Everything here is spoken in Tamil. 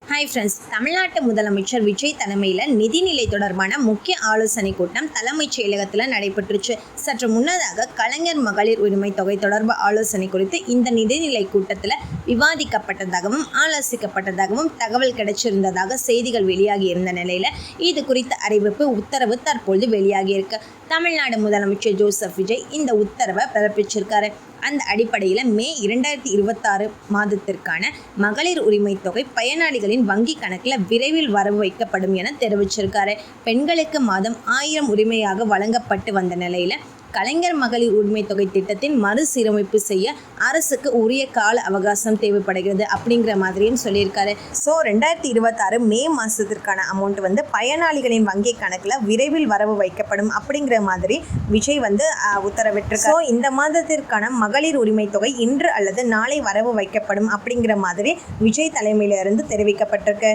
ஹாய் ஃப்ரெண்ட்ஸ், தமிழ்நாட்டு முதலமைச்சர் விஜய் தலைமையில் நிதிநிலை தொடர்பான முக்கிய ஆலோசனை கூட்டம் தலைமைச் செயலகத்தில் நடைபெற்றுச்சு. சற்று முன்னதாக கலைஞர் மகளிர் உரிமை தொகை தொடர்பு ஆலோசனை குறித்து இந்த நிதிநிலை கூட்டத்தில் விவாதிக்கப்பட்டதாகவும் ஆலோசிக்கப்பட்டதாகவும் தகவல் கிடைச்சிருந்ததாக செய்திகள் வெளியாகி இருந்த நிலையில் இது குறித்த அறிவிப்பு உத்தரவு தற்பொழுது வெளியாகியிருக்கு. தமிழ்நாடு முதலமைச்சர் ஜோசப் விஜய் இந்த உத்தரவை பிறப்பிச்சிருக்காரு. அந்த அடிப்படையில் மே 2026 மாதத்திற்கான மகளிர் உரிமை தொகை பயனாளிகளின் வங்கி கணக்கில் விரைவில் வரவு வைக்கப்படும் என தெரிவிச்சிருக்காரு. பெண்களுக்கு மாதம் 1000 உரிமையாக வழங்கப்பட்டு வந்த நிலையில் கலைஞர் மகளிர் உரிமை தொகை திட்டத்தின் மறுசீரமைப்பு செய்ய அரசுக்கு உரிய கால அவகாசம் தேவைப்படுகிறது அப்படிங்கிற மாதிரியும் சொல்லியிருக்காரு. 2026 மே மாதத்திற்கான அமௌண்ட் பயனாளிகளின் வங்கி கணக்கில் விரைவில் வரவு வைக்கப்படும் அப்படிங்கிற மாதிரி விஜய் உத்தரவிட்டிருக்காரு. இந்த மாதத்திற்கான மகளிர் உரிமை தொகை இன்று அல்லது நாளை வரவு வைக்கப்படும் அப்படிங்கிற மாதிரி விஜய் தலைமையிலிருந்து தெரிவிக்கப்பட்டிருக்கு.